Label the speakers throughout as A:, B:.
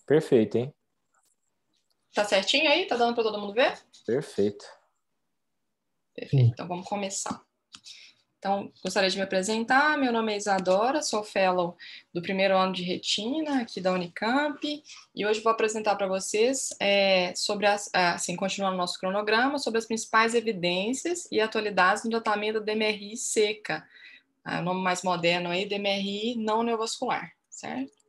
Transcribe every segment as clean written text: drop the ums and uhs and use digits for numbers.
A: Perfeito, hein?
B: Tá certinho aí? Tá dando para todo mundo ver?
A: Perfeito.
B: Perfeito, então vamos começar. Então, gostaria de me apresentar. Meu nome é Isadora, sou fellow do primeiro ano de retina aqui da Unicamp, e hoje vou apresentar para vocês sobre assim, continuando o nosso cronograma, sobre as principais evidências e atualidades no tratamento da DMRI seca. O nome mais moderno aí, DMRI não neovascular, certo?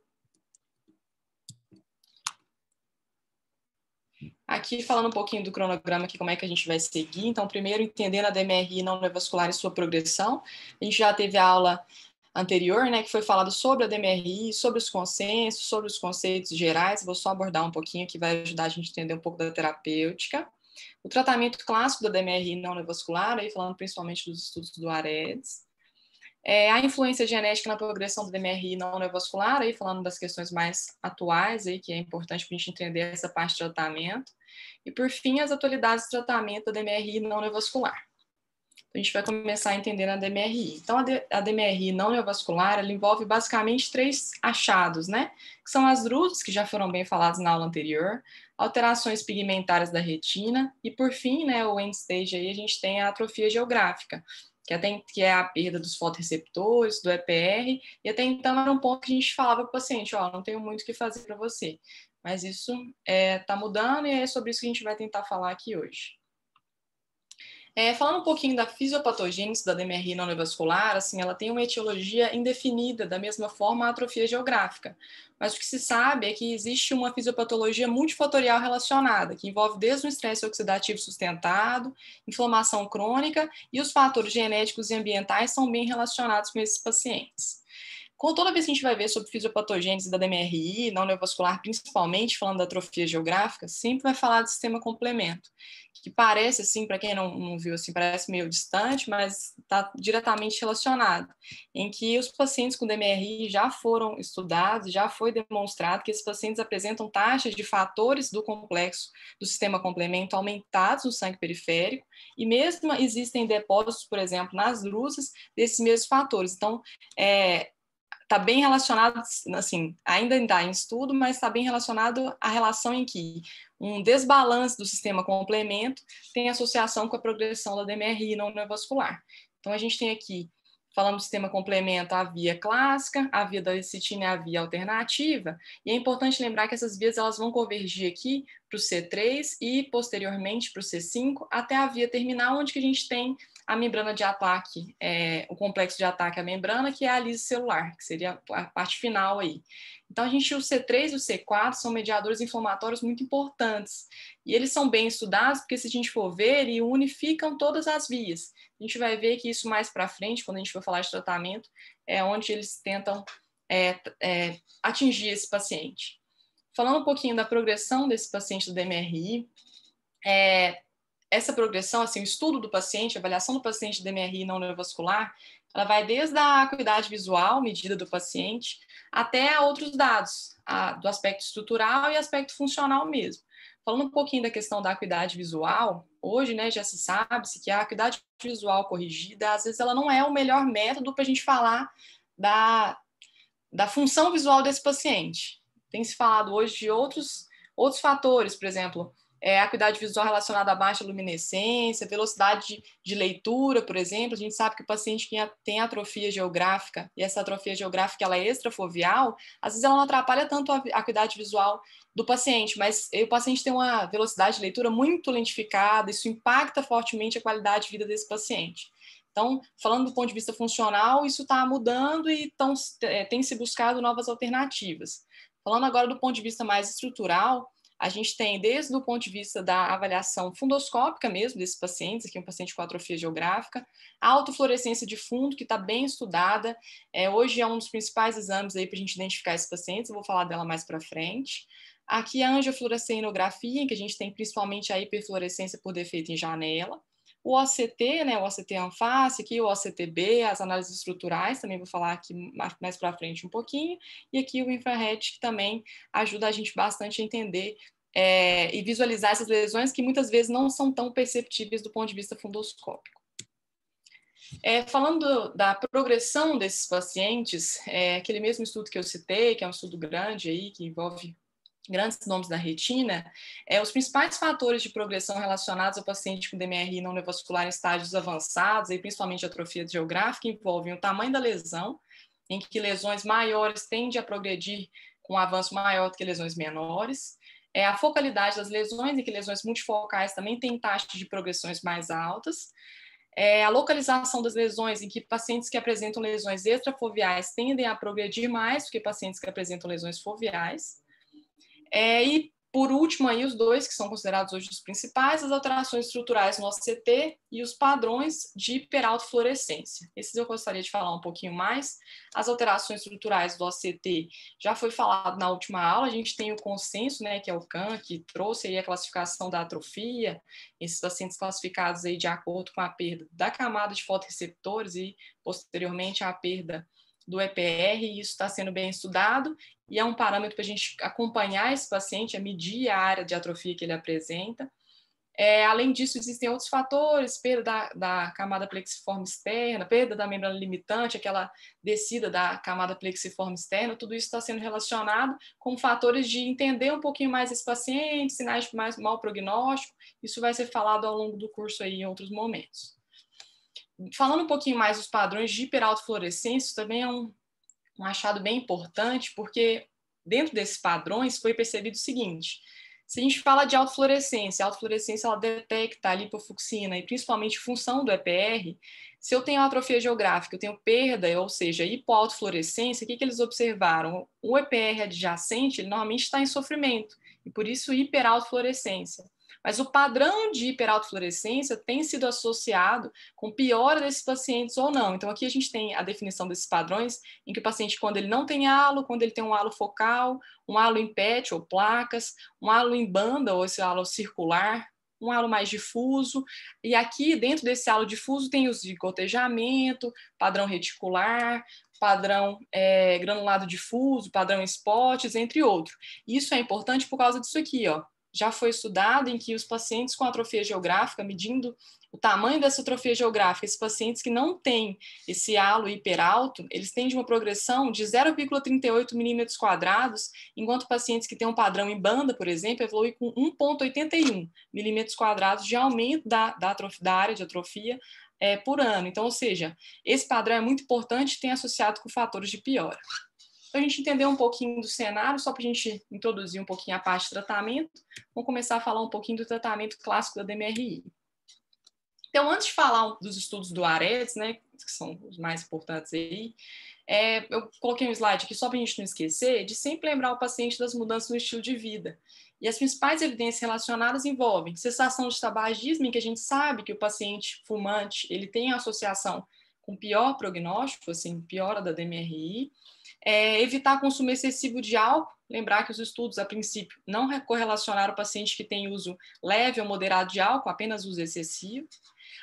B: Aqui, falando um pouquinho do cronograma, aqui, como é que a gente vai seguir. Então, primeiro, entendendo a DMRI não neovascular e sua progressão. A gente já teve a aula anterior, né, que foi falado sobre a DMRI, sobre os consensos, sobre os conceitos gerais. Vou só abordar um pouquinho, que vai ajudar a gente a entender um pouco da terapêutica. O tratamento clássico da DMRI não neovascular, aí falando principalmente dos estudos do AREDS. A influência genética na progressão do DMRI não neovascular, aí falando das questões mais atuais, aí, que é importante para a gente entender essa parte de tratamento. E, por fim, as atualidades do tratamento da DMRI não neovascular. A gente vai começar a entender a DMRI. Então, a DMRI não neovascular, ela envolve basicamente 3 achados, né? Que são as druses, que já foram bem faladas na aula anterior, alterações pigmentárias da retina, e, por fim, né, o end stage aí, a gente tem a atrofia geográfica, que é a perda dos fotorreceptores, do EPR, e até então era um ponto que a gente falava para o paciente, ó, não tenho muito o que fazer para você. Mas isso está mudando e é sobre isso que a gente vai tentar falar aqui hoje. Falando um pouquinho da fisiopatogênese da DMRI não neovascular, assim, ela tem uma etiologia indefinida, da mesma forma a atrofia geográfica. Mas o que se sabe é que existe uma fisiopatologia multifatorial relacionada, que envolve desde o estresse oxidativo sustentado, inflamação crônica, e os fatores genéticos e ambientais são bem relacionados com esses pacientes. Toda vez que a gente vai ver sobre fisiopatogênese da DMRI, não neovascular, principalmente falando da atrofia geográfica, sempre vai falar do sistema complemento, que parece, assim, para quem não viu, assim, parece meio distante, mas está diretamente relacionado, em que os pacientes com DMRI já foram estudados, já foi demonstrado que esses pacientes apresentam taxas de fatores do complexo do sistema complemento aumentados no sangue periférico, e mesmo existem depósitos, por exemplo, nas druses, desses mesmos fatores. Então, está bem relacionado, assim, ainda está em estudo, mas está bem relacionado à relação em que um desbalance do sistema complemento tem associação com a progressão da DMRI não neovascular. Então, a gente tem aqui, falando do sistema complemento, a via clássica, a via da lecitina e a via alternativa, e é importante lembrar que essas vias elas vão convergir aqui para o C3 e, posteriormente, para o C5, até a via terminal, onde que a gente tem a membrana de ataque, o complexo de ataque à membrana, que é a lise celular, que seria a parte final aí. Então, o C3 e o C4 são mediadores inflamatórios muito importantes, e eles são bem estudados, porque se a gente for ver, eles unificam todas as vias. A gente vai ver que isso mais para frente, quando a gente for falar de tratamento, é onde eles tentam atingir esse paciente. Falando um pouquinho da progressão desse paciente do DMRI, essa progressão, assim, o estudo do paciente, a avaliação do paciente de DMRI não neovascular, ela vai desde a acuidade visual, medida do paciente, até a outros dados, do aspecto estrutural e aspecto funcional mesmo. Falando um pouquinho da questão da acuidade visual, hoje, né, já se sabe-se que a acuidade visual corrigida, às vezes, ela não é o melhor método para a gente falar da função visual desse paciente. Tem se falado hoje de outros fatores, por exemplo, acuidade visual relacionada à baixa luminescência, velocidade de leitura, por exemplo. A gente sabe que o paciente que tem atrofia geográfica, e essa atrofia geográfica ela é extrafoveal, às vezes ela não atrapalha tanto a acuidade visual do paciente, mas o paciente tem uma velocidade de leitura muito lentificada, isso impacta fortemente a qualidade de vida desse paciente. Então, falando do ponto de vista funcional, isso está mudando e tem se buscado novas alternativas. Falando agora do ponto de vista mais estrutural, a gente tem, desde o ponto de vista da avaliação fundoscópica mesmo desses pacientes, aqui um paciente com atrofia geográfica, a autofluorescência de fundo, que está bem estudada, hoje é um dos principais exames aí para a gente identificar esses pacientes, eu vou falar dela mais para frente. Aqui a angiofluorescenografia, em que a gente tem principalmente a hiperfluorescência por defeito em janela. O OCT, né, o OCT anface, aqui o OCTB, as análises estruturais, também vou falar aqui mais para frente um pouquinho, e aqui o infrared, que também ajuda a gente bastante a entender e visualizar essas lesões que muitas vezes não são tão perceptíveis do ponto de vista fundoscópico. Falando da progressão desses pacientes, aquele mesmo estudo que eu citei, que é um estudo grande aí, que envolve grandes nomes da retina, os principais fatores de progressão relacionados ao paciente com DMRI não neovascular em estágios avançados, e principalmente atrofia geográfica, envolvem o tamanho da lesão, em que lesões maiores tendem a progredir com um avanço maior do que lesões menores, a focalidade das lesões, em que lesões multifocais também têm taxas de progressões mais altas, a localização das lesões, em que pacientes que apresentam lesões extrafoveais tendem a progredir mais do que pacientes que apresentam lesões foveais. E, por último, aí, os dois que são considerados hoje os principais, as alterações estruturais no OCT e os padrões de hiperautofluorescência. Esses eu gostaria de falar um pouquinho mais. As alterações estruturais do OCT já foi falado na última aula, a gente tem o consenso, né, que é o CAN, que trouxe aí a classificação da atrofia, esses pacientes classificados aí de acordo com a perda da camada de fotorreceptores e, posteriormente, a perda do EPR, e isso está sendo bem estudado, e é um parâmetro para a gente acompanhar esse paciente, medir a área de atrofia que ele apresenta. Além disso, existem outros fatores, perda da camada plexiforme externa, perda da membrana limitante, aquela descida da camada plexiforme externa, tudo isso está sendo relacionado com fatores de entender um pouquinho mais esse paciente, sinais de mais mau prognóstico, isso vai ser falado ao longo do curso aí em outros momentos. Falando um pouquinho mais dos padrões de hiperautofluorescência, isso também é um achado bem importante, porque dentro desses padrões foi percebido o seguinte: se a gente fala de autofluorescência, a autofluorescência ela detecta a lipofucsina e principalmente função do EPR. Se eu tenho atrofia geográfica, eu tenho perda, ou seja, hipoautofluorescência, o que eles observaram? O EPR adjacente, ele normalmente está em sofrimento, e por isso hiperautofluorescência. Mas o padrão de hiperautofluorescência tem sido associado com piora desses pacientes ou não. Então, aqui a gente tem a definição desses padrões, em que o paciente, quando ele não tem halo, quando ele tem um halo focal, um halo em PET ou placas, um halo em banda ou esse halo circular, um halo mais difuso, e aqui dentro desse halo difuso tem os de gotejamento, padrão reticular, padrão granulado difuso, padrão spots, entre outros. Isso é importante por causa disso aqui, ó. Já foi estudado em que os pacientes com atrofia geográfica, medindo o tamanho dessa atrofia geográfica, esses pacientes que não têm esse halo hiperalto, eles têm de uma progressão de 0,38 milímetros quadrados, enquanto pacientes que têm um padrão em banda, por exemplo, evoluem com 1,81 milímetros quadrados de aumento da área de atrofia por ano. Então, ou seja, esse padrão é muito importante e tem associado com fatores de piora. Para a gente entender um pouquinho do cenário, só para a gente introduzir um pouquinho a parte de tratamento, vamos começar a falar um pouquinho do tratamento clássico da DMRI. Então, antes de falar dos estudos do AREDS, né, que são os mais importantes aí, eu coloquei um slide aqui só para a gente não esquecer, de sempre lembrar o paciente das mudanças no estilo de vida. E as principais evidências relacionadas envolvem cessação de tabagismo, em que a gente sabe que o paciente fumante ele tem associação com pior prognóstico, assim, piora da DMRI, evitar consumo excessivo de álcool, lembrar que os estudos, a princípio, não correlacionaram o paciente que tem uso leve ou moderado de álcool, apenas uso excessivo.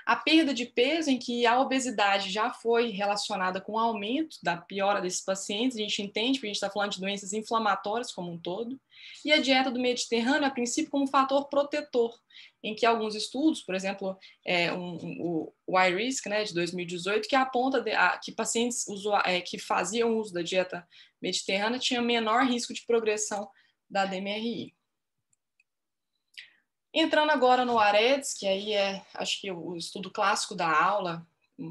B: A perda de peso, em que a obesidade já foi relacionada com o aumento da piora desses pacientes, a gente entende, porque a gente está falando de doenças inflamatórias como um todo. E a dieta do Mediterrâneo, a princípio, como um fator protetor, em que alguns estudos, por exemplo, o iRisk, né, de 2018, que aponta que pacientes que faziam uso da dieta mediterrânea tinham menor risco de progressão da DMRI. Entrando agora no AREDS, que aí acho que o estudo clássico da aula,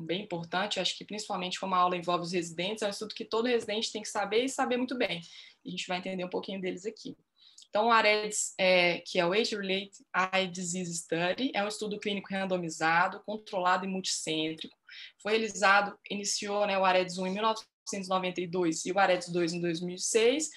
B: bem importante, acho que principalmente como a aula envolve os residentes, é um estudo que todo residente tem que saber e saber muito bem. E a gente vai entender um pouquinho deles aqui. Então, o AREDS, que é o Age-Related Eye Disease Study, é um estudo clínico randomizado, controlado e multicêntrico. Foi realizado, iniciou, né, o AREDS 1 em 1992 e o AREDS 2 em 2006,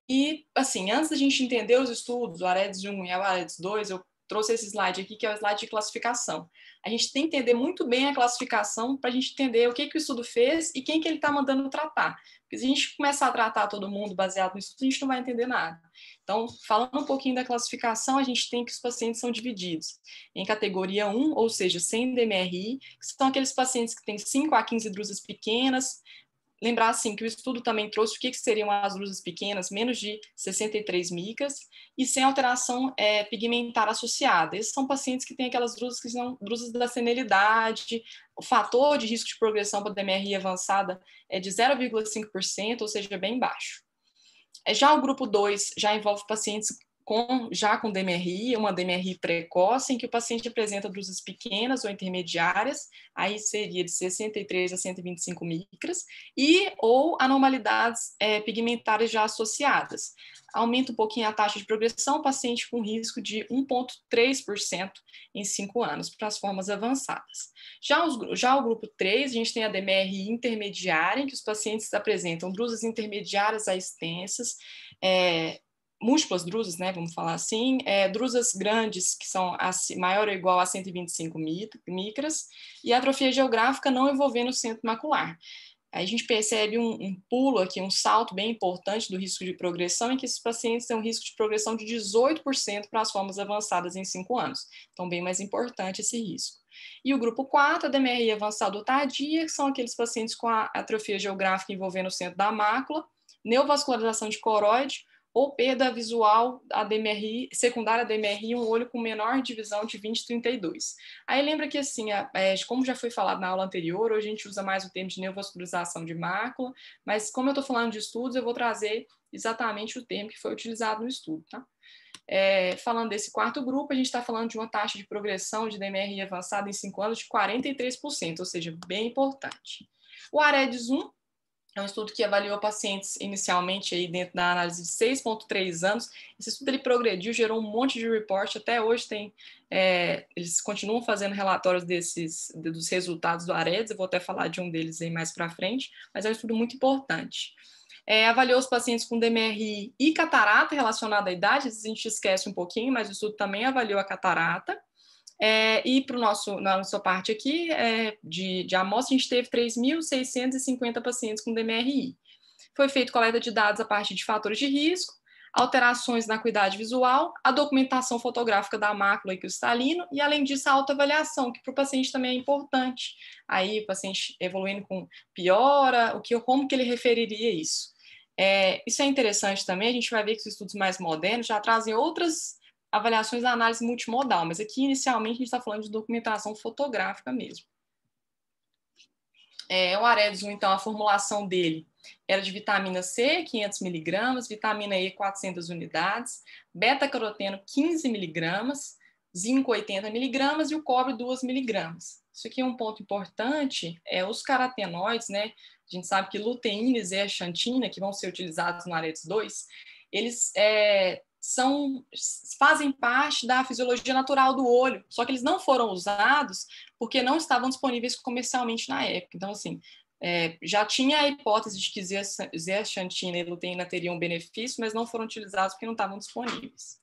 B: e, assim, antes da gente entender os estudos, o AREDS 1 e o AREDS 2, eu trouxe esse slide aqui, que é o slide de classificação. A gente tem que entender muito bem a classificação para a gente entender o que o estudo fez e quem que ele está mandando tratar. Porque se a gente começar a tratar todo mundo baseado no estudo, a gente não vai entender nada. Então, falando um pouquinho da classificação, a gente tem que os pacientes são divididos em categoria 1, ou seja, sem DMRI, que são aqueles pacientes que têm 5 a 15 drusas pequenas. Lembrar, assim, que o estudo também trouxe o que seriam as drusas pequenas, menos de 63 micras, e sem alteração pigmentar associada. Esses são pacientes que têm aquelas drusas que são drusas da senilidade, o fator de risco de progressão para DMRI avançada é de 0,5%, ou seja, bem baixo. Já o grupo 2 já envolve pacientes já com DMRI, uma DMRI precoce, em que o paciente apresenta drusas pequenas ou intermediárias, aí seria de 63 a 125 micras, ou anormalidades pigmentárias já associadas. Aumenta um pouquinho a taxa de progressão, paciente com risco de 1,3% em 5 anos, para as formas avançadas. Já o grupo 3, a gente tem a DMRI intermediária, em que os pacientes apresentam drusas intermediárias a extensas, múltiplas drusas, né, vamos falar assim, drusas grandes, que são maior ou igual a 125 micras, e atrofia geográfica não envolvendo o centro macular. Aí a gente percebe um pulo aqui, um salto bem importante do risco de progressão, em que esses pacientes têm um risco de progressão de 18% para as formas avançadas em 5 anos. Então, bem mais importante esse risco. E o grupo 4, a DMRI avançada ou tardia, que são aqueles pacientes com a atrofia geográfica envolvendo o centro da mácula, neovascularização de coroide, ou perda visual a DMRI, secundária a DMRI, um olho com menor divisão de 20/32. Aí lembra que, assim, como já foi falado na aula anterior, hoje a gente usa mais o termo de neovascularização de mácula, mas como eu estou falando de estudos, eu vou trazer exatamente o termo que foi utilizado no estudo, tá? Falando desse quarto grupo, a gente está falando de uma taxa de progressão de DMRI avançada em 5 anos de 43%, ou seja, bem importante. O AREDS 1 é um estudo que avaliou pacientes inicialmente aí dentro da análise de 6,3 anos. Esse estudo ele progrediu, gerou um monte de report. Até hoje eles continuam fazendo relatórios dos resultados do AREDS. Eu vou até falar de um deles aí mais para frente, mas é um estudo muito importante. Avaliou os pacientes com DMRI e catarata relacionada à idade. A gente esquece um pouquinho, mas o estudo também avaliou a catarata. E para na nossa parte aqui de amostra, a gente teve 3.650 pacientes com DMRI. Foi feita coleta de dados a partir de fatores de risco, alterações na acuidade visual, a documentação fotográfica da mácula e cristalino, e além disso, a autoavaliação, que para o paciente também é importante. Aí o paciente evoluindo com piora, como que ele referiria isso? Isso é interessante também, a gente vai ver que os estudos mais modernos já trazem outras avaliações da análise multimodal, mas aqui inicialmente a gente está falando de documentação fotográfica mesmo. O AREDS 1, então, a formulação dele era de vitamina C, 500 miligramas, vitamina E, 400 unidades, beta-caroteno, 15 miligramas, zinco, 80 miligramas e o cobre, 2 miligramas. Isso aqui é um ponto importante, os carotenoides, né? A gente sabe que luteína e zeaxantina, que vão ser utilizados no AREDS 2, eles fazem parte da fisiologia natural do olho, só que eles não foram usados porque não estavam disponíveis comercialmente na época. Então, assim, já tinha a hipótese de que zeaxantina e luteína teriam benefício, mas não foram utilizados porque não estavam disponíveis.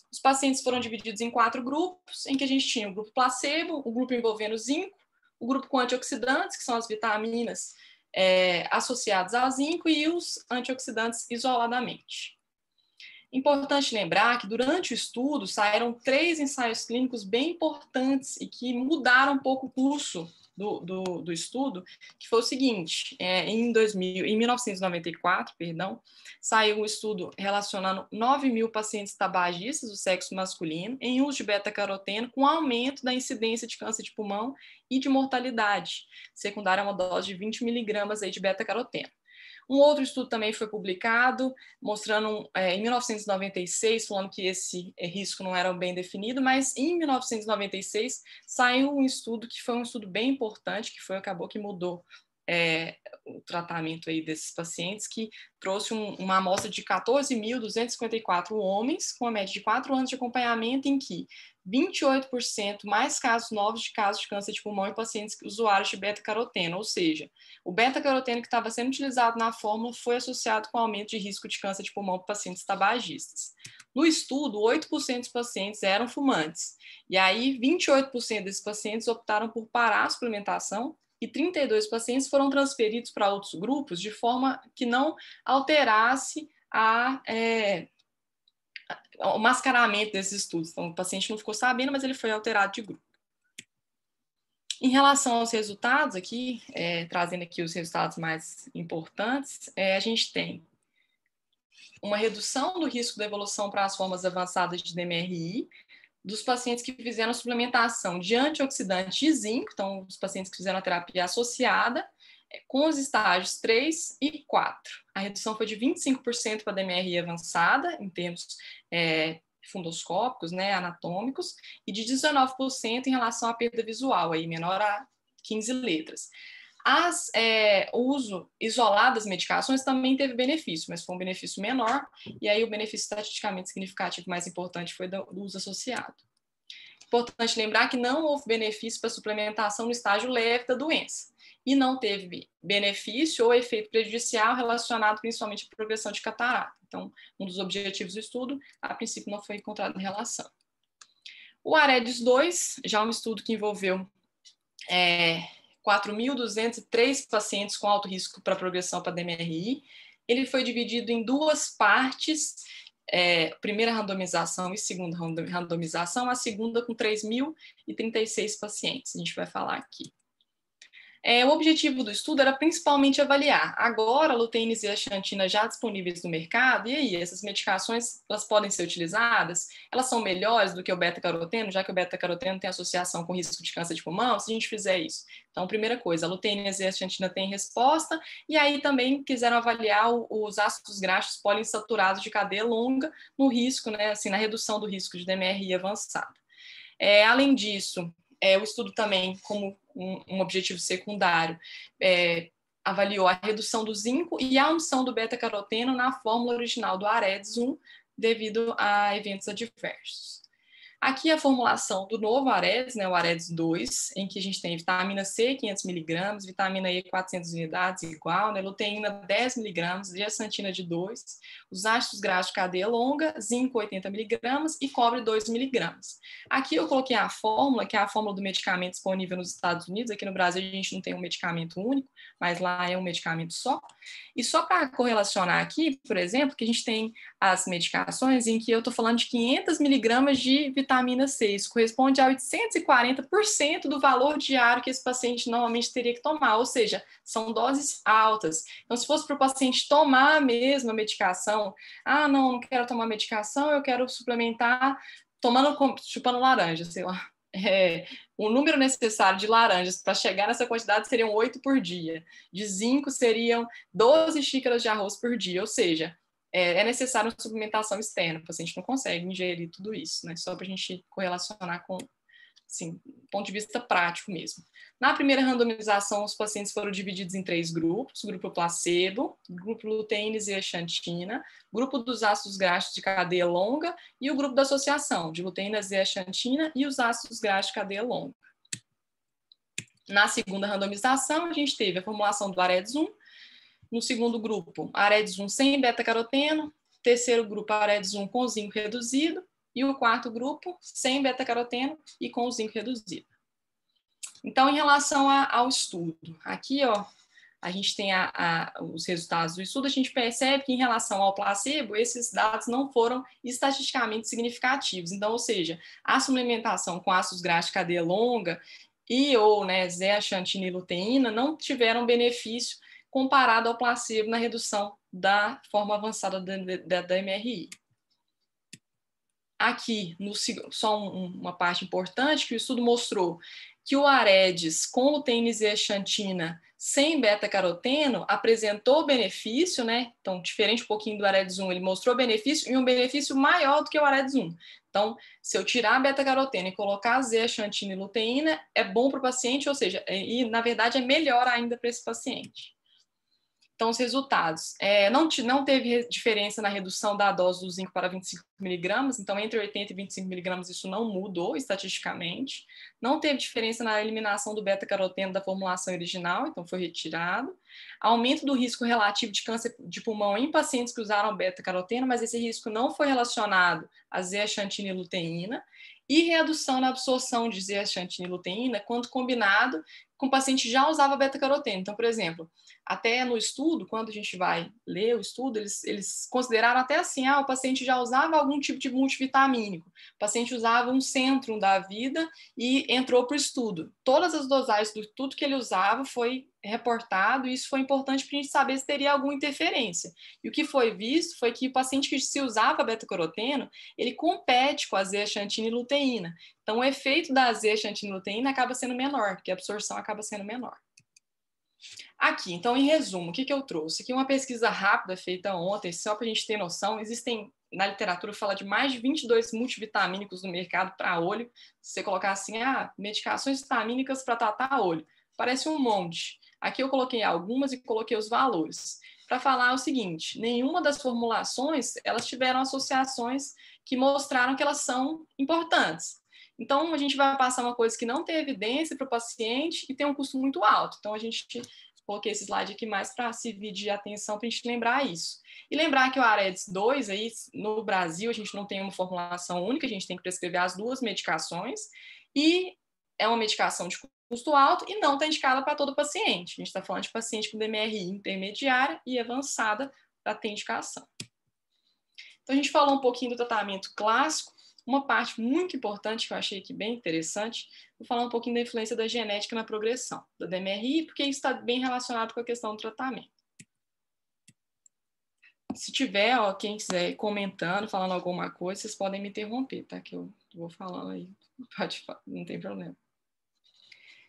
B: Os pacientes foram divididos em 4 grupos, em que a gente tinha o grupo placebo, o grupo envolvendo zinco, o grupo com antioxidantes, que são as vitaminas associadas ao zinco, e os antioxidantes isoladamente. Importante lembrar que durante o estudo saíram 3 ensaios clínicos bem importantes e que mudaram um pouco o curso do estudo, que foi o seguinte: em 1994, saiu um estudo relacionando 9.000 pacientes tabagistas do sexo masculino em uso de beta-caroteno com aumento da incidência de câncer de pulmão e de mortalidade, secundária a uma dose de 20 miligramas aí de beta-caroteno. Um outro estudo também foi publicado, mostrando em 1996, falando que esse risco não era bem definido, mas em 1996 saiu um estudo que foi um estudo bem importante, acabou que mudou o tratamento aí desses pacientes, que trouxe uma amostra de 14.254 homens, com a média de 4 anos de acompanhamento, em que 28% mais casos novos de casos de câncer de pulmão em pacientes usuários de beta-caroteno, ou seja, o beta-caroteno que estava sendo utilizado na fórmula foi associado com aumento de risco de câncer de pulmão para pacientes tabagistas. No estudo, 8% dos pacientes eram fumantes, e aí 28% desses pacientes optaram por parar a suplementação, e 32 pacientes foram transferidos para outros grupos de forma que não alterasse o mascaramento desses estudos. Então, o paciente não ficou sabendo, mas ele foi alterado de grupo. Em relação aos resultados aqui, trazendo aqui os resultados mais importantes, a gente tem uma redução do risco da evolução para as formas avançadas de DMRI, dos pacientes que fizeram suplementação de antioxidante e zinco, então os pacientes que fizeram a terapia associada, Com os estágios 3 e 4, a redução foi de 25% para a DMRI avançada, em termos fundoscópicos, né, anatômicos, e de 19% em relação à perda visual, aí menor a 15 letras. O uso isolado das medicações também teve benefício, mas foi um benefício menor, e aí o benefício estatisticamente significativo mais importante foi do uso associado. Importante lembrar que não houve benefício para suplementação no estágio leve da doença, e não teve benefício ou efeito prejudicial relacionado principalmente à progressão de catarata. Então, um dos objetivos do estudo, a princípio, não foi encontrado relação. O AREDS 2, já um estudo que envolveu 4.203 pacientes com alto risco para progressão para DMRI. Ele foi dividido em duas partes, primeira randomização e segunda randomização, a segunda com 3.036 pacientes. A gente vai falar aqui. O objetivo do estudo era principalmente avaliar. Agora, a luteína e a xantina já disponíveis no mercado, e aí, essas medicações, elas podem ser utilizadas? Elas são melhores do que o beta-caroteno, já que o beta-caroteno tem associação com risco de câncer de pulmão, se a gente fizer isso? Então, primeira coisa, a luteína e a xantina tem resposta, e aí também quiseram avaliar os ácidos graxos poliinsaturados de cadeia longa no risco, né, assim, na redução do risco de DMRI avançada. Além disso, o estudo também, como um objetivo secundário, avaliou a redução do zinco e a unção do beta-caroteno na fórmula original do AREDS 1, devido a eventos adversos. Aqui a formulação do novo AREDS, né, o AREDS 2, em que a gente tem vitamina C, 500 mg, vitamina E, 400 unidades, igual, né, luteína, 10 mg, zeaxantina de 2, os ácidos graxos de cadeia longa, zinco, 80 mg e cobre, 2 mg. Aqui eu coloquei a fórmula, que é a fórmula do medicamento disponível nos Estados Unidos. Aqui no Brasil a gente não tem um medicamento único, mas lá é um medicamento só. E só para correlacionar aqui, por exemplo, que a gente tem as medicações em que eu estou falando de 500 mg de vitamina C. Isso corresponde a 840% do valor diário que esse paciente normalmente teria que tomar, ou seja, são doses altas. Então, se fosse para o paciente tomar a mesma medicação, não quero tomar medicação, eu quero suplementar chupando laranja, sei lá. O número necessário de laranjas para chegar nessa quantidade seriam 8 por dia. De zinco seriam 12 xícaras de arroz por dia, ou seja, é necessário uma suplementação externa. O paciente não consegue ingerir tudo isso, né? Só para a gente correlacionar com, assim, do ponto de vista prático mesmo. Na primeira randomização, os pacientes foram divididos em 3 grupos: grupo placebo, grupo luteína e zeaxantina, grupo dos ácidos graxos de cadeia longa e o grupo da associação de luteína, zeaxantina e os ácidos graxos de cadeia longa. Na segunda randomização, a gente teve a formulação do AREDS 1, no segundo grupo, AREDS 1 sem beta-caroteno, terceiro grupo, AREDS 1 com zinco reduzido, e o quarto grupo, sem beta-caroteno e com zinco reduzido. Então, em relação ao estudo, aqui, a gente tem os resultados do estudo, a gente percebe que, em relação ao placebo, esses dados não foram estatisticamente significativos. Então, ou seja, a suplementação com ácidos graxos de cadeia longa né, zeaxantina e luteína não tiveram benefício comparado ao placebo na redução da forma avançada da MRI. Aqui, só uma parte importante, que o estudo mostrou que o AREDS com luteína e zeaxantina sem beta-caroteno apresentou benefício, né? Então, diferente um pouquinho do AREDS 1, ele mostrou benefício e um benefício maior do que o AREDS 1. Então, se eu tirar a beta-caroteno e colocar a zeaxantina e luteína, é bom para o paciente, ou seja, na verdade é melhor ainda para esse paciente. Então, os resultados. Não teve diferença na redução da dose do zinco para 25 mg, então entre 80 e 25 mg isso não mudou estatisticamente. Não teve diferença na eliminação do beta-caroteno da formulação original, então foi retirado. Aumento do risco relativo de câncer de pulmão em pacientes que usaram beta-caroteno, mas esse risco não foi relacionado a zeaxantina e luteína. E redução na absorção de zeaxantina e luteína quando combinado com o paciente que já usava beta-caroteno. Então, por exemplo, até no estudo, quando a gente vai ler o estudo, eles consideraram até assim, o paciente já usava algum tipo de multivitamínico, o paciente usava um Centrum da vida e entrou para o estudo. Todas as dosagens do tudo que ele usava foi reportado, e isso foi importante para a gente saber se teria alguma interferência. E o que foi visto foi que o paciente que se usava beta-caroteno, ele compete com a zeaxantina e luteína. Então, o efeito da zeaxantina e luteína acaba sendo menor, porque a absorção acaba sendo menor. Aqui, então, em resumo, o que eu trouxe? Aqui uma pesquisa rápida feita ontem, só para a gente ter noção, existem, na literatura, fala de mais de 22 multivitamínicos no mercado para olho. Se você colocar assim, medicações vitamínicas para tratar olho, parece um monte. Aqui eu coloquei algumas e coloquei os valores. Para falar o seguinte, nenhuma das formulações, elas tiveram associações que mostraram que elas são importantes. Então, a gente vai passar uma coisa que não tem evidência para o paciente e tem um custo muito alto. Então, a gente coloquei esse slide aqui mais para servir de atenção para a gente lembrar isso. E lembrar que o Aredes 2, aí, no Brasil, a gente não tem uma formulação única, a gente tem que prescrever as duas medicações, e é uma medicação de custo alto e não está indicada para todo paciente. A gente está falando de paciente com DMRI intermediária e avançada para ter indicação. Então, a gente falou um pouquinho do tratamento clássico. Uma parte muito importante que eu achei aqui bem interessante, vou falar um pouquinho da influência da genética na progressão da DMRI, porque isso está bem relacionado com a questão do tratamento. Se tiver, quem quiser comentando, falando alguma coisa, vocês podem me interromper, tá? Que eu vou falando aí, não tem problema.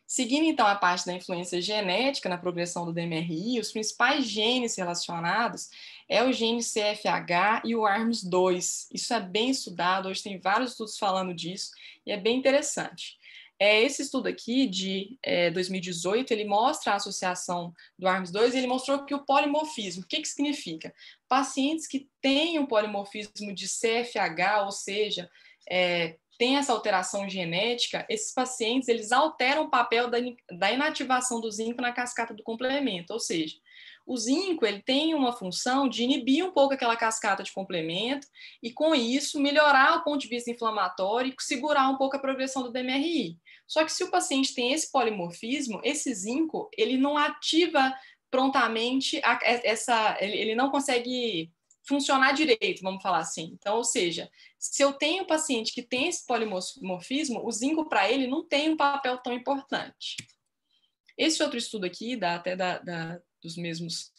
B: Seguindo, então, a parte da influência genética na progressão do DMRI, os principais genes relacionados é o gene CFH e o ARMS2. Isso é bem estudado, hoje tem vários estudos falando disso, e é bem interessante. Esse estudo aqui, de 2018, ele mostra a associação do ARMS2 e ele mostrou que o polimorfismo, o que significa? Pacientes que têm um polimorfismo de CFH, ou seja, tem essa alteração genética, esses pacientes eles alteram o papel da inativação do zinco na cascata do complemento, ou seja, o zinco ele tem uma função de inibir um pouco aquela cascata de complemento e, com isso, melhorar o ponto de vista inflamatório e segurar um pouco a progressão do DMRI. Só que se o paciente tem esse polimorfismo, esse zinco ele não ativa prontamente ele não consegue funcionar direito, vamos falar assim. Então, ou seja, se eu tenho um paciente que tem esse polimorfismo, o zinco para ele não tem um papel tão importante. Esse outro estudo aqui, dos mesmos,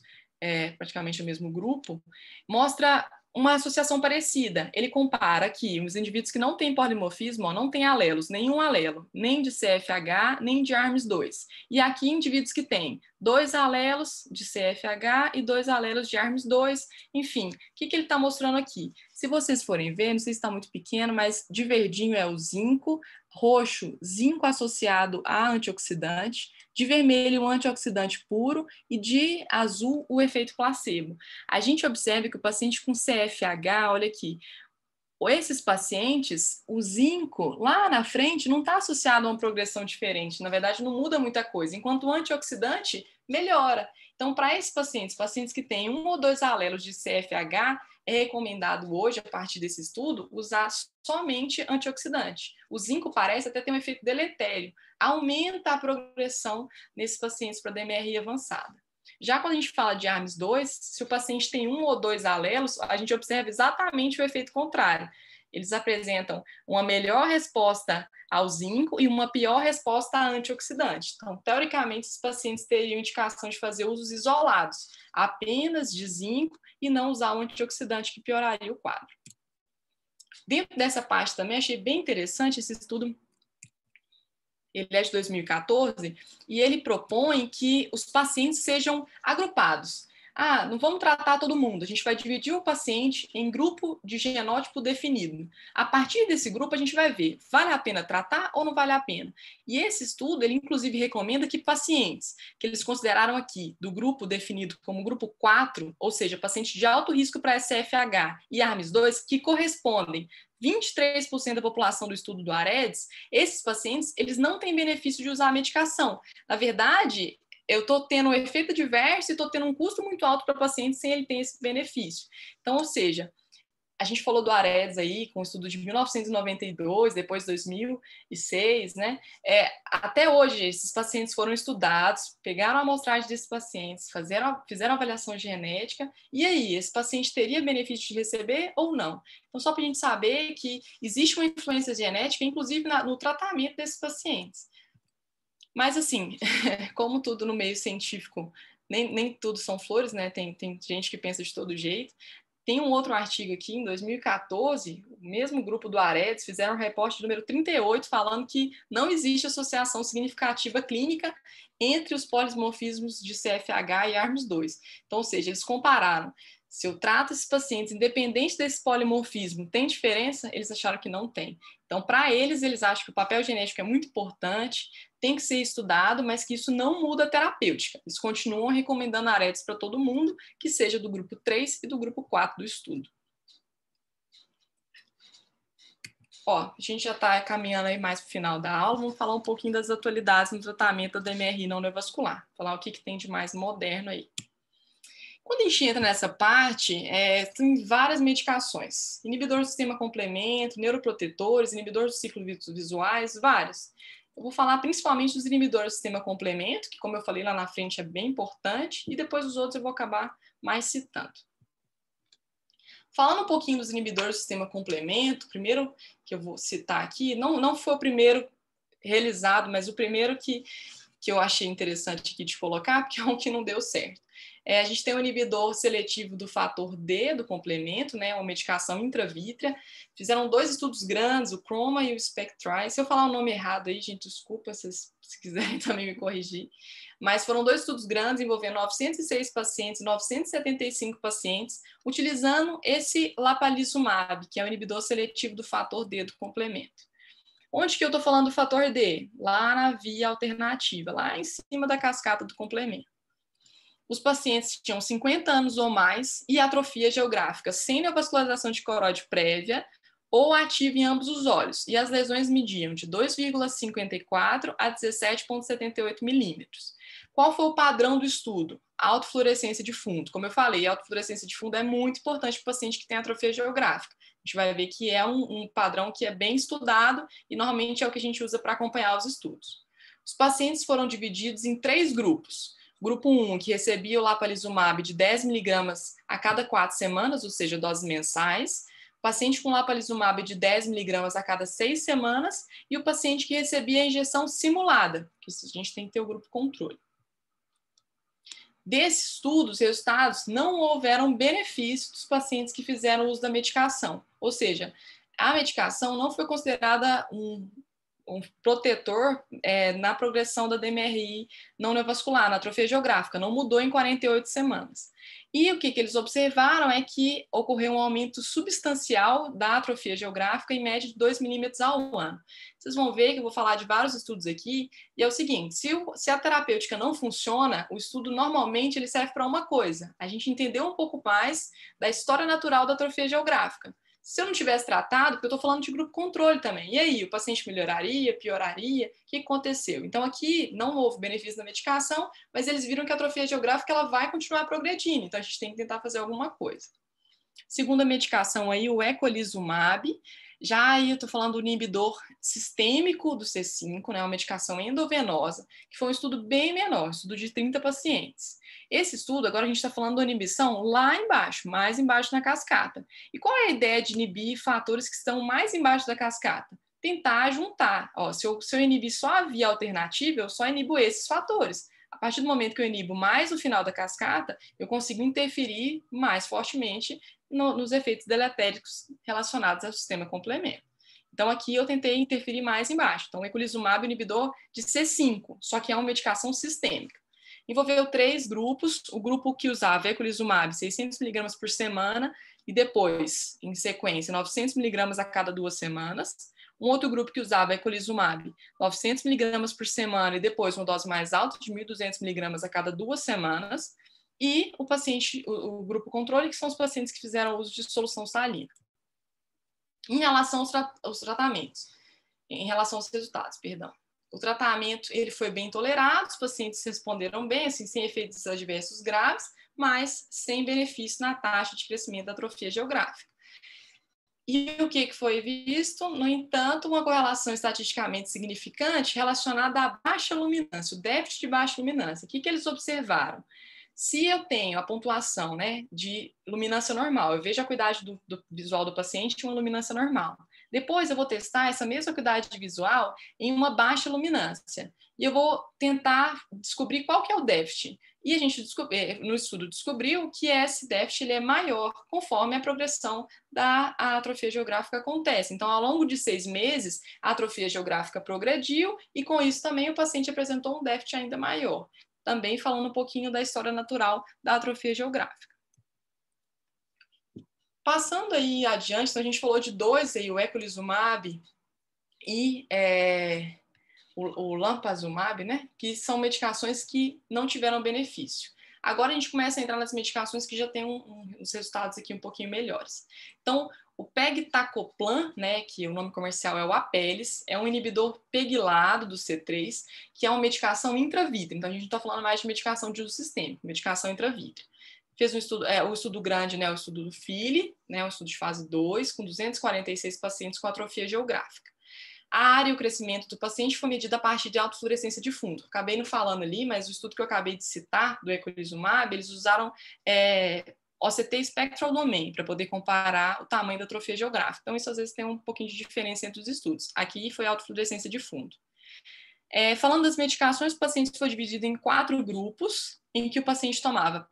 B: praticamente o mesmo grupo, mostra uma associação parecida. Ele compara que os indivíduos que não têm polimorfismo não têm alelos, nenhum alelo, nem de CFH, nem de ARMS2. E aqui, indivíduos que têm 2 alelos de CFH e 2 alelos de ARMS2. Enfim, o que ele está mostrando aqui? Se vocês forem ver, não sei se está muito pequeno, mas de verdinho é o zinco, roxo, zinco associado a antioxidante, de vermelho, um antioxidante puro, e de azul, o efeito placebo. A gente observa que o paciente com CFH, olha aqui, esses pacientes, o zinco lá na frente não está associado a uma progressão diferente, na verdade não muda muita coisa, enquanto o antioxidante melhora. Então, para esses pacientes que têm 1 ou 2 alelos de CFH, é recomendado hoje, a partir desse estudo, usar somente antioxidante. O zinco parece até ter um efeito deletério, aumenta a progressão nesses pacientes para DMRI avançada. Já quando a gente fala de ARMS2, se o paciente tem 1 ou 2 alelos, a gente observa exatamente o efeito contrário. Eles apresentam uma melhor resposta ao zinco e uma pior resposta a antioxidante. Então, teoricamente, esses pacientes teriam indicação de fazer usos isolados, apenas de zinco, e não usar o antioxidante, que pioraria o quadro. Dentro dessa parte também, achei bem interessante esse estudo. Ele é de 2014, e ele propõe que os pacientes sejam agrupados. Não vamos tratar todo mundo, a gente vai dividir o paciente em grupo de genótipo definido. A partir desse grupo, a gente vai ver, vale a pena tratar ou não vale a pena? E esse estudo, ele inclusive recomenda que pacientes que eles consideraram aqui do grupo definido como grupo 4, ou seja, pacientes de alto risco para SFH e ARMS2, que correspondem 23% da população do estudo do Aredes, esses pacientes, eles não têm benefício de usar a medicação. Na verdade, eu estou tendo um efeito adverso e estou tendo um custo muito alto para o paciente sem ele ter esse benefício. Então, ou seja, a gente falou do Aredes aí, com o estudo de 1992, depois 2006, né? Até hoje, esses pacientes foram estudados, pegaram a amostragem desses pacientes, fizeram avaliação genética, e aí, esse paciente teria benefício de receber ou não? Então, só para a gente saber que existe uma influência genética, inclusive no tratamento desses pacientes. Mas, assim, como tudo no meio científico, nem tudo são flores, né? Tem gente que pensa de todo jeito. Tem um outro artigo aqui, em 2014, mesmo grupo do AREDS, fizeram um reporte número 38, falando que não existe associação significativa clínica entre os polimorfismos de CFH e ARMS2. Então, ou seja, eles compararam. Se eu trato esses pacientes, independente desse polimorfismo, tem diferença? Eles acharam que não tem. Então, para eles, eles acham que o papel genético é muito importante, tem que ser estudado, mas que isso não muda a terapêutica. Eles continuam recomendando AREDS para todo mundo, que seja do grupo 3 e do grupo 4 do estudo. Ó, a gente já está caminhando aí mais para o final da aula, vamos falar um pouquinho das atualidades no tratamento da DMRI não neovascular, falar o que tem de mais moderno aí. Quando a gente entra nessa parte, tem várias medicações, inibidor do sistema complemento, neuroprotetores, inibidores do ciclo visuais, vários. Eu vou falar principalmente dos inibidores do sistema complemento, que como eu falei lá na frente é bem importante, e depois os outros eu vou acabar mais citando. Falando um pouquinho dos inibidores do sistema complemento, o primeiro que eu vou citar aqui, não foi o primeiro realizado, mas o primeiro que eu achei interessante aqui de colocar, porque é um que não deu certo. A gente tem o inibidor seletivo do fator D do complemento, né, uma medicação intravítrea. Fizeram 2 estudos grandes, o CHROMA e o SPECTRI. Se eu falar o nome errado aí, gente, desculpa, se quiserem também me corrigir. Mas foram 2 estudos grandes envolvendo 906 pacientes, 975 pacientes, utilizando esse lapalizumab, que é o inibidor seletivo do fator D do complemento. Onde que eu estou falando do fator D? Lá na via alternativa, lá em cima da cascata do complemento. Os pacientes tinham 50 anos ou mais e atrofia geográfica sem neovascularização de coroide prévia ou ativa em ambos os olhos. E as lesões mediam de 2,54 a 17,78 milímetros. Qual foi o padrão do estudo? Autofluorescência de fundo. Como eu falei, a autofluorescência de fundo é muito importante para o paciente que tem atrofia geográfica. A gente vai ver que é um padrão que é bem estudado e normalmente é o que a gente usa para acompanhar os estudos. Os pacientes foram divididos em 3 grupos. Grupo 1, que recebia o lapalizumab de 10 miligramas a cada 4 semanas, ou seja, doses mensais. O paciente com lapalizumab de 10 miligramas a cada 6 semanas. E o paciente que recebia a injeção simulada, que a gente tem que ter o grupo controle. Desses estudos, resultados, não houveram benefício dos pacientes que fizeram uso da medicação. Ou seja, a medicação não foi considerada um protetor na progressão da DMRI não neovascular, na atrofia geográfica, não mudou em 48 semanas. E o que eles observaram é que ocorreu um aumento substancial da atrofia geográfica em média de 2 milímetros ao ano. Vocês vão ver que eu vou falar de vários estudos aqui, e é o seguinte, se a terapêutica não funciona, o estudo normalmente ele serve para uma coisa, a gente entender um pouco mais da história natural da atrofia geográfica. Se eu não tivesse tratado, porque eu estou falando de grupo controle também. E aí, o paciente melhoraria, pioraria? O que aconteceu? Então, aqui não houve benefício da medicação, mas eles viram que a atrofia geográfica ela vai continuar progredindo. Então, a gente tem que tentar fazer alguma coisa. Segunda medicação aí, o eculizumab. Já aí eu estou falando do inibidor sistêmico do C5, né, uma medicação endovenosa, que foi um estudo bem menor, um estudo de 30 pacientes. Esse estudo, agora a gente está falando da inibição lá embaixo, mais embaixo na cascata. E qual é a ideia de inibir fatores que estão mais embaixo da cascata? Tentar juntar. Ó, se eu inibir só a via alternativa, eu só inibo esses fatores. A partir do momento que eu inibo mais o final da cascata, eu consigo interferir mais fortemente nos efeitos deletéricos relacionados ao sistema complemento. Então, aqui eu tentei interferir mais embaixo. Então, o eculizumab é um inibidor de C5, só que é uma medicação sistêmica. Envolveu 3 grupos, o grupo que usava eculizumab 600 mg por semana e depois, em sequência, 900 mg a cada 2 semanas. Um outro grupo que usava eculizumab 900 mg por semana e depois uma dose mais alta de 1.200 mg a cada 2 semanas. E o grupo controle, que são os pacientes que fizeram uso de solução salina. Em relação aos tratamentos, em relação aos resultados, perdão. O tratamento ele foi bem tolerado, os pacientes responderam bem, assim, sem efeitos adversos graves, mas sem benefício na taxa de crescimento da atrofia geográfica. E o que foi visto? No entanto, uma correlação estatisticamente significante relacionada à baixa luminância, o déficit de baixa luminância. O que eles observaram? Se eu tenho a pontuação, né, de luminância normal, eu vejo a acuidade do visual do paciente em uma luminância normal. Depois eu vou testar essa mesma acuidade visual em uma baixa luminância. E eu vou tentar descobrir qual que é o déficit. E a gente no estudo descobriu que esse déficit ele é maior conforme a progressão da atrofia geográfica acontece. Então, ao longo de 6 meses, a atrofia geográfica progrediu e, com isso, também o paciente apresentou um déficit ainda maior. Também falando um pouquinho da história natural da atrofia geográfica. Passando aí adiante, então a gente falou de dois aí, o eculizumab e o lampazumab, né, que são medicações que não tiveram benefício. Agora a gente começa a entrar nas medicações que já têm uns resultados aqui um pouquinho melhores. Então, o pegtacoplan, né, que o nome comercial é o Apellis, é um inibidor PEGlado do C3, que é uma medicação intravítrea. Então, a gente não está falando mais de medicação de uso sistêmico, medicação intravítrea. Fez um estudo, o estudo grande, né, o estudo do FILE, né, o estudo de fase 2, com 246 pacientes com atrofia geográfica. A área e o crescimento do paciente foi medida a partir de autofluorescência de fundo. Acabei não falando ali, mas o estudo que eu acabei de citar, do eculizumab, eles usaram OCT Spectral Domain para poder comparar o tamanho da atrofia geográfica. Então, isso às vezes tem um pouquinho de diferença entre os estudos. Aqui foi autofluorescência de fundo. Falando das medicações, o paciente foi dividido em 4 grupos, em que o paciente tomava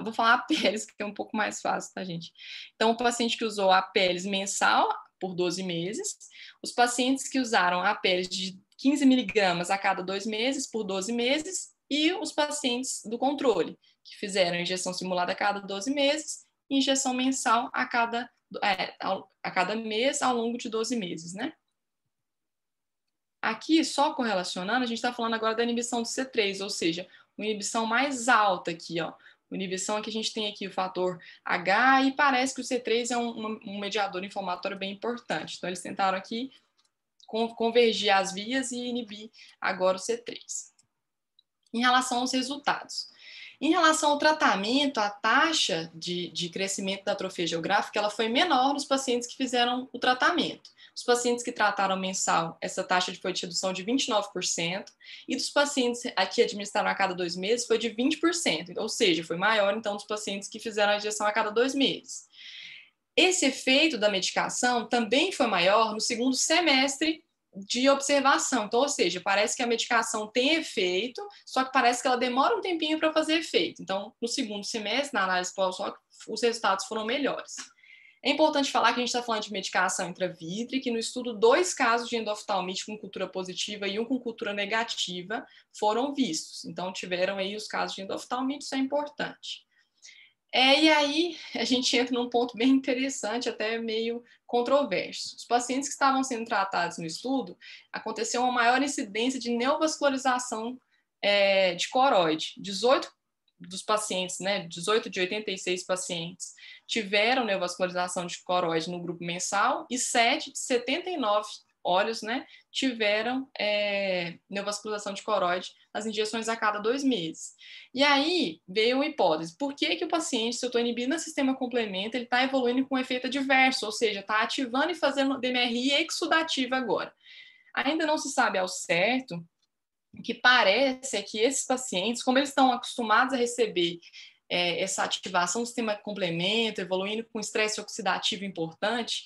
B: vou falar Apellis, que é um pouco mais fácil, tá, gente? Então, o paciente que usou Apellis mensal por 12 meses, os pacientes que usaram Apellis de 15 miligramas a cada 2 meses por 12 meses, e os pacientes do controle, que fizeram injeção simulada a cada 12 meses e injeção mensal a cada mês ao longo de 12 meses, né? Aqui, só correlacionando, a gente está falando agora da inibição do C3, ou seja, uma inibição mais alta aqui, ó. Uma inibição que a gente tem aqui o fator H e parece que o C3 é um mediador inflamatório bem importante. Então, eles tentaram aqui convergir as vias e inibir agora o C3. Em relação aos resultados. Em relação ao tratamento, a taxa de crescimento da atrofia geográfica ela foi menor nos pacientes que fizeram o tratamento. Os pacientes que trataram mensal, essa taxa foi de redução de 29%, e dos pacientes que administraram a cada 2 meses foi de 20%, ou seja, foi maior, então, dos pacientes que fizeram a injeção a cada 2 meses. Esse efeito da medicação também foi maior no segundo semestre de observação. Então, ou seja, parece que a medicação tem efeito, só que parece que ela demora um tempinho para fazer efeito. Então, no segundo semestre, na análise pós-hoc, os resultados foram melhores. É importante falar que a gente está falando de medicação intravítrea, que no estudo 2 casos de endoftalmite com cultura positiva e um com cultura negativa foram vistos. Então, tiveram aí os casos de endoftalmite, isso é importante. E aí a gente entra num ponto bem interessante, até meio controverso. Os pacientes que estavam sendo tratados no estudo, aconteceu uma maior incidência de neovascularização de coroide. 18 dos pacientes, né, 18 de 86 pacientes tiveram neovascularização de coroide no grupo mensal e 7 de 79 olhos, né, tiveram neovascularização de coroide nas injeções a cada 2 meses. E aí veio a hipótese, por que o paciente, se eu estou inibindo o sistema complemento, ele está evoluindo com um efeito adverso, ou seja, está ativando e fazendo DMRI exudativa agora. Ainda não se sabe ao certo. O que parece é que esses pacientes, como eles estão acostumados a receber essa ativação do sistema complemento, evoluindo com estresse oxidativo importante,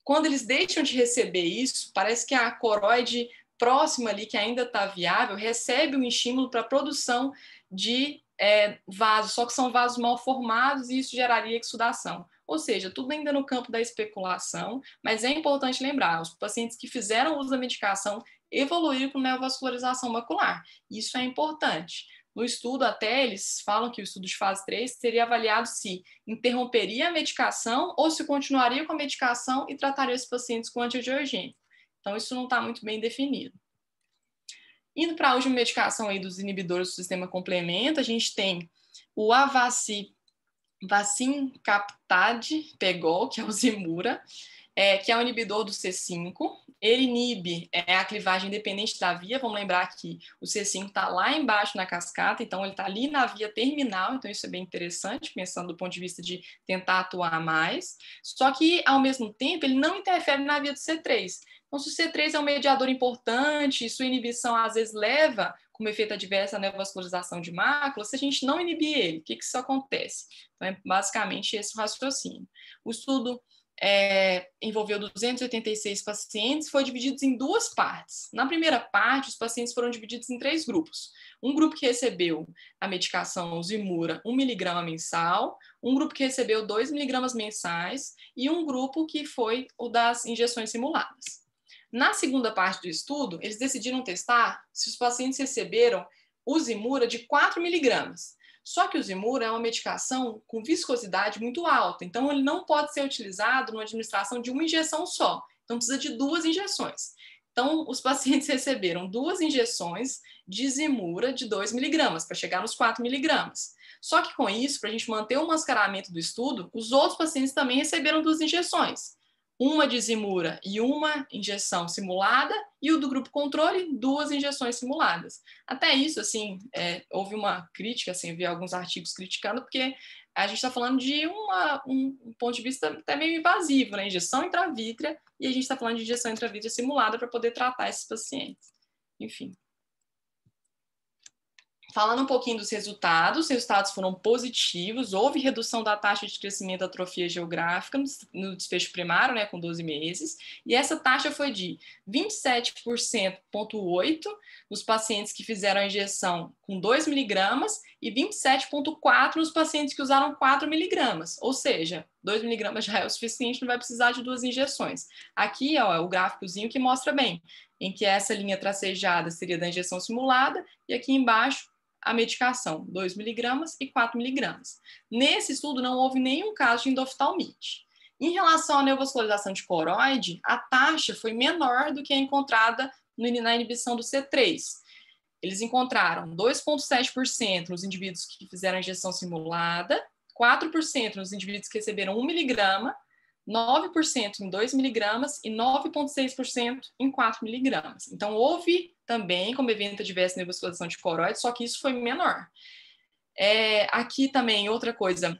B: quando eles deixam de receber isso, parece que a coroide próxima ali, que ainda está viável, recebe um estímulo para a produção de vasos, só que são vasos mal formados e isso geraria exudação. Ou seja, tudo ainda no campo da especulação, mas é importante lembrar, os pacientes que fizeram uso da medicação evoluíram com neovascularização macular. Isso é importante. No estudo, até eles falam que o estudo de fase 3 seria avaliado se interromperia a medicação ou se continuaria com a medicação e trataria esses pacientes com antiangiogênico. Então, isso não está muito bem definido. Indo para a última medicação aí dos inibidores do sistema complemento, a gente tem o Avacincaptad Pegol, que é o Zimura, que é um inibidor do C5. Ele inibe a clivagem independente da via. Vamos lembrar que o C5 está lá embaixo na cascata, então ele está ali na via terminal, então isso é bem interessante, pensando do ponto de vista de tentar atuar mais. Só que, ao mesmo tempo, ele não interfere na via do C3. Então, se o C3 é um mediador importante, sua inibição às vezes leva como efeito adverso a neovascularização de mácula, se a gente não inibir ele, o que isso acontece? Então, é basicamente esse o raciocínio. O estudo envolveu 286 pacientes, foi dividido em duas partes. Na primeira parte, os pacientes foram divididos em 3 grupos. Um grupo que recebeu a medicação Zimura 1 mg mensal, um grupo que recebeu 2 mg mensais e um grupo que foi o das injeções simuladas. Na segunda parte do estudo, eles decidiram testar se os pacientes receberam o Zimura de 4 mg. Só que o Zimura é uma medicação com viscosidade muito alta, então ele não pode ser utilizado numa administração de uma injeção só. Então precisa de 2 injeções. Então os pacientes receberam 2 injeções de Zimura de 2 mg para chegar nos 4 mg. Só que com isso, para a gente manter o mascaramento do estudo, os outros pacientes também receberam 2 injeções. Uma de Zimura e uma injeção simulada, e o do grupo controle, 2 injeções simuladas. Até isso, assim, houve uma crítica, assim, eu vi alguns artigos criticando, porque a gente está falando de um ponto de vista até meio invasivo, né? Injeção intravítrea, e a gente está falando de injeção intravítrea simulada para poder tratar esses pacientes. Enfim. Falando um pouquinho dos resultados, os resultados foram positivos, houve redução da taxa de crescimento da atrofia geográfica no desfecho primário, né, com 12 meses, e essa taxa foi de 27,8% nos pacientes que fizeram a injeção com 2 miligramas e 27,4% nos pacientes que usaram 4 miligramas, ou seja, 2 miligramas já é o suficiente, não vai precisar de 2 injeções. Aqui, ó, é o gráficozinho que mostra bem, em que essa linha tracejada seria da injeção simulada, e aqui embaixo a medicação, 2 miligramas e 4 miligramas. Nesse estudo, não houve nenhum caso de endoftalmite. Em relação à neovascularização de coroide, a taxa foi menor do que a encontrada na inibição do C3. Eles encontraram 2,7% nos indivíduos que fizeram a injeção simulada, 4% nos indivíduos que receberam 1 miligrama, 9% em 2 miligramas e 9,6% em 4 miligramas. Então, houve também, como evento adverso, neovascularização de coroide, só que isso foi menor. Aqui também, outra coisa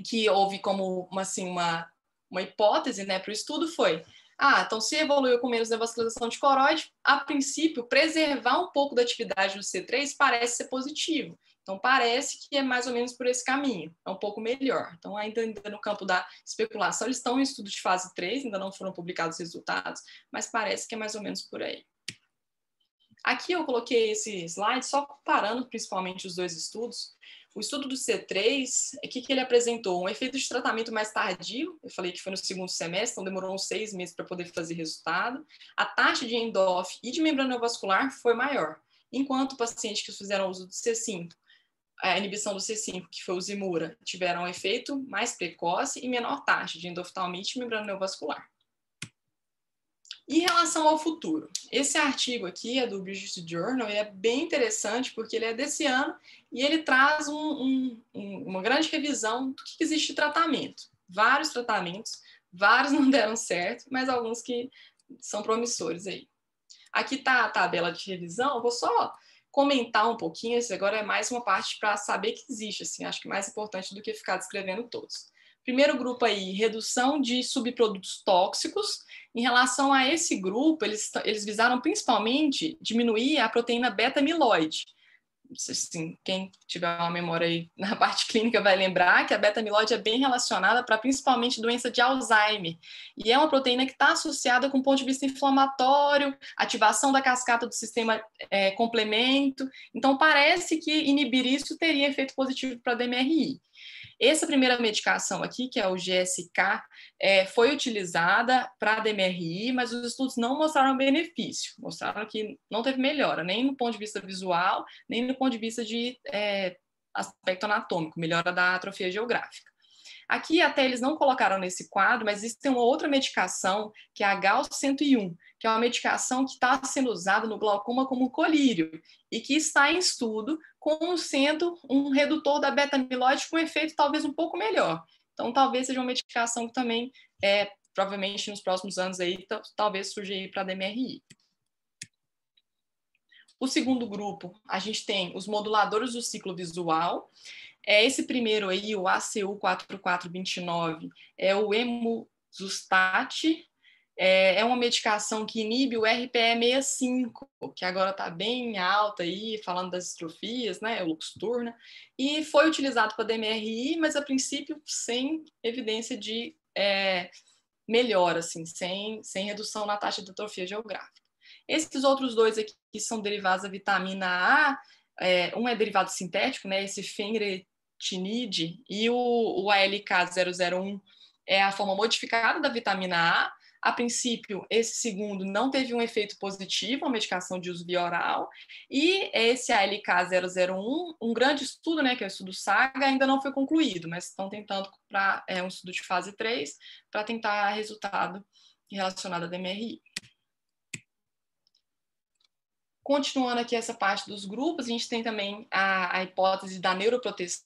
B: que houve como uma hipótese, né, para o estudo foi, então se evoluiu com menos neovascularização de coroide, a princípio, preservar um pouco da atividade do C3 parece ser positivo. Então, parece que é mais ou menos por esse caminho, é um pouco melhor. Então, ainda no campo da especulação, eles estão em estudo de fase 3, ainda não foram publicados os resultados, mas parece que é mais ou menos por aí. Aqui eu coloquei esse slide só comparando principalmente os 2 estudos. O estudo do C3, o que ele apresentou? Um efeito de tratamento mais tardio, eu falei que foi no segundo semestre, então demorou uns 6 meses para poder fazer resultado. A taxa de endóf e de membrana neovascular foi maior, enquanto pacientes que fizeram uso do C5, a inibição do C5, que foi o Zimura, tiveram um efeito mais precoce e menor taxa de endoftalmite e membrana neovascular. Em relação ao futuro, esse artigo aqui é do British Journal e é bem interessante porque ele é desse ano e ele traz uma grande revisão do que existe de tratamento. Vários tratamentos, vários não deram certo, mas alguns que são promissores aí. Aqui está a tabela de revisão, eu vou só comentar um pouquinho, esse agora é mais uma parte para saber que existe, assim, acho que mais importante do que ficar descrevendo todos. Primeiro grupo aí, redução de subprodutos tóxicos. Em relação a esse grupo, eles visaram principalmente diminuir a proteína beta-amiloide. Assim, quem tiver uma memória aí na parte clínica vai lembrar que a beta-amiloide é bem relacionada para principalmente doença de Alzheimer. E é uma proteína que está associada com o ponto de vista inflamatório, ativação da cascata do sistema complemento. Então, parece que inibir isso teria efeito positivo para a DMRI. Essa primeira medicação aqui, que é o GSK, foi utilizada para a DMRI, mas os estudos não mostraram benefício, mostraram que não teve melhora, nem no ponto de vista visual, nem no ponto de vista de aspecto anatômico, melhora da atrofia geográfica. Aqui até eles não colocaram nesse quadro, mas existe uma outra medicação, que é a GAL-101, que é uma medicação que está sendo usada no glaucoma como colírio e que está em estudo como sendo um redutor da beta-amiloide com efeito talvez um pouco melhor. Então, talvez seja uma medicação que também, provavelmente nos próximos anos, aí, talvez surja aí para a DMRI. O segundo grupo, a gente tem os moduladores do ciclo visual. Esse primeiro aí, o ACU 4429, é o Emuzustat, é uma medicação que inibe o RPE65, que agora está bem alta aí, falando das estrofias, né, o Luxturna, e foi utilizado para DMRI, mas a princípio sem evidência de melhor, assim, sem redução na taxa de atrofia geográfica. Esses outros dois aqui que são derivados da vitamina A, um é derivado sintético, né, esse fenretinide, e o ALK001 é a forma modificada da vitamina A. A princípio, esse segundo não teve um efeito positivo, a medicação de uso via oral, e esse ALK001, um grande estudo, né, que é o estudo SAGA, ainda não foi concluído, mas estão tentando para um estudo de fase 3 para tentar resultado relacionado à DMRI. Continuando aqui essa parte dos grupos, a gente tem também a hipótese da neuroproteção,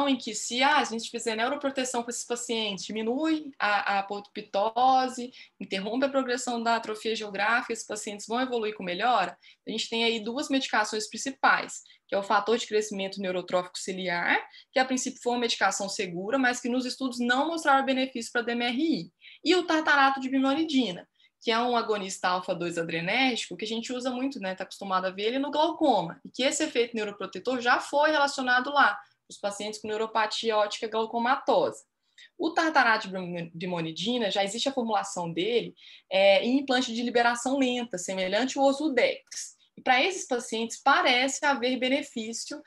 B: em que se a gente fizer neuroproteção com esses pacientes, diminui a apoptose, interrompe a progressão da atrofia geográfica, esses pacientes vão evoluir com melhora. A gente tem aí duas medicações principais, que é o fator de crescimento neurotrófico ciliar, que a princípio foi uma medicação segura, mas que nos estudos não mostraram benefício para DMRI, e o tartarato de brimonidina, que é um agonista alfa-2 adrenérgico, que a gente usa muito, né? Está acostumado a ver ele no glaucoma, e que esse efeito neuroprotetor já foi relacionado lá, os pacientes com neuropatia óptica glaucomatosa. O tartarato de brimonidina, já existe a formulação dele em implante de liberação lenta, semelhante ao Ozurdex. E para esses pacientes parece haver benefício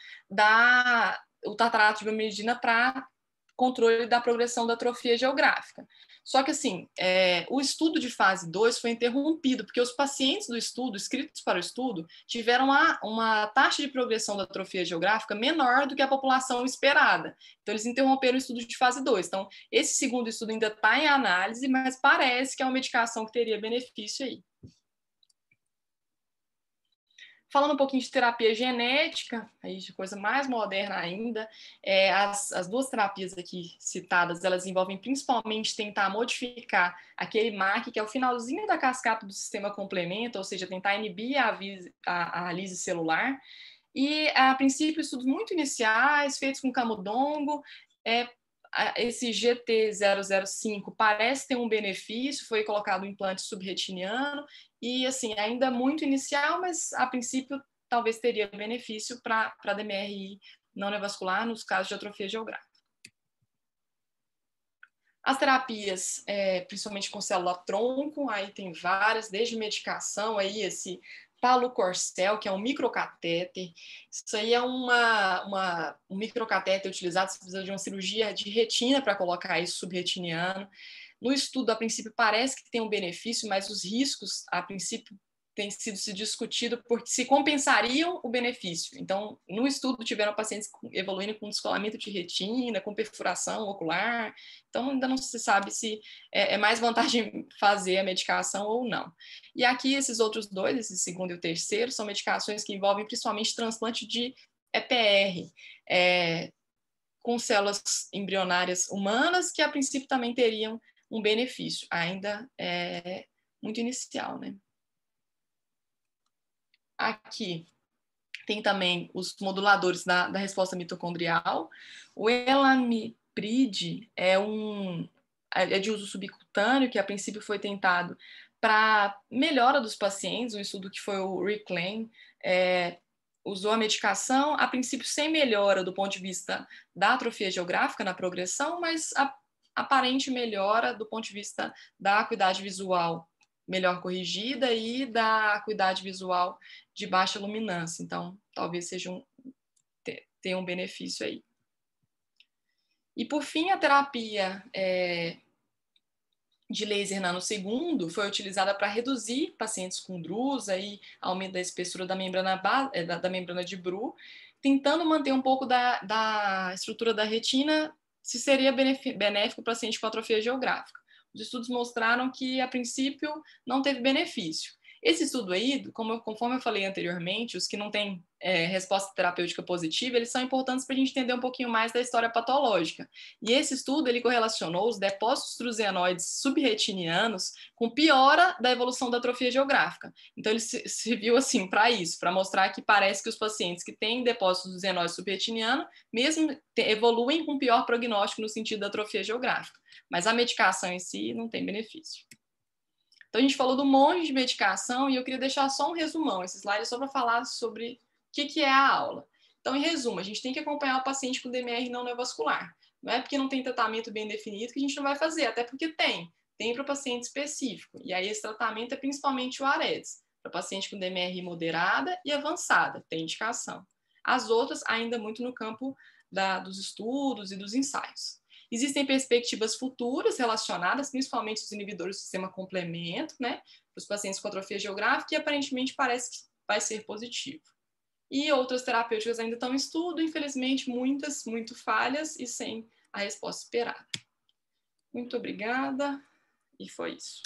B: o tartarato de brimonidina para controle da progressão da atrofia geográfica. Só que, assim, o estudo de fase 2 foi interrompido, porque os pacientes do estudo, inscritos para o estudo, tiveram uma taxa de progressão da atrofia geográfica menor do que a população esperada. Então, eles interromperam o estudo de fase 2. Então, esse segundo estudo ainda está em análise, mas parece que é uma medicação que teria benefício aí. Falando um pouquinho de terapia genética, aí de coisa mais moderna ainda, as duas terapias aqui citadas, elas envolvem principalmente tentar modificar aquele MAC, que é o finalzinho da cascata do sistema complemento, ou seja, tentar inibir a lise celular. E, a princípio, estudos muito iniciais, feitos com camundongo, esse GT005 parece ter um benefício, foi colocado um implante subretiniano, e assim, ainda muito inicial, mas a princípio talvez teria benefício para DMRI não neovascular nos casos de atrofia geográfica. As terapias, principalmente com célula-tronco, aí tem várias, desde medicação, aí esse Palocorcel, que é um microcatéter. Isso aí é um microcatéter utilizado, se precisa de uma cirurgia de retina para colocar isso subretiniano. No estudo, a princípio, parece que tem um benefício, mas os riscos, a princípio, têm sido se discutido porque se compensariam o benefício. Então, no estudo, tiveram pacientes evoluindo com descolamento de retina, com perfuração ocular. Então, ainda não se sabe se é mais vantagem fazer a medicação ou não. E aqui, esses outros dois, esse segundo e o terceiro, são medicações que envolvem principalmente transplante de EPR, com células embrionárias humanas, que a princípio também teriam um benefício, ainda muito inicial, né? Aqui tem também os moduladores da resposta mitocondrial. O Elamipride é de uso subcutâneo, que a princípio foi tentado para melhora dos pacientes, um estudo que foi o RECLAIM, usou a medicação, a princípio sem melhora do ponto de vista da atrofia geográfica na progressão, mas aparente melhora do ponto de vista da acuidade visual melhor corrigida e da acuidade visual de baixa luminância. Então, talvez tenha um benefício aí. E, por fim, a terapia de laser nanosegundo foi utilizada para reduzir pacientes com drusa e aumento da espessura da membrana de Bru, tentando manter um pouco da estrutura da retina, se seria benéfico para paciente com atrofia geográfica. Os estudos mostraram que, a princípio, não teve benefício. Esse estudo aí, conforme eu falei anteriormente, os que não têm resposta terapêutica positiva, eles são importantes para a gente entender um pouquinho mais da história patológica. E esse estudo, ele correlacionou os depósitos drusenoides subretinianos com piora da evolução da atrofia geográfica. Então, ele serviu assim para isso, para mostrar que parece que os pacientes que têm depósitos drusenoides subretinianos, mesmo evoluem com pior prognóstico no sentido da atrofia geográfica. Mas a medicação em si não tem benefício. Então, a gente falou de um monte de medicação e eu queria deixar só um resumão. Esse slide é só para falar sobre o que é a aula. Então, em resumo, a gente tem que acompanhar o paciente com DMR não neovascular. Não é porque não tem tratamento bem definido que a gente não vai fazer, até porque tem para o paciente específico. E aí esse tratamento é principalmente o AREDS, para paciente com DMRI moderada e avançada, tem indicação. As outras ainda muito no campo dos estudos e dos ensaios. Existem perspectivas futuras relacionadas, principalmente os inibidores do sistema complemento, né, para os pacientes com atrofia geográfica, e aparentemente parece que vai ser positivo. E outras terapêuticas ainda estão em estudo, infelizmente muitas, muito falhas e sem a resposta esperada. Muito obrigada, e foi isso.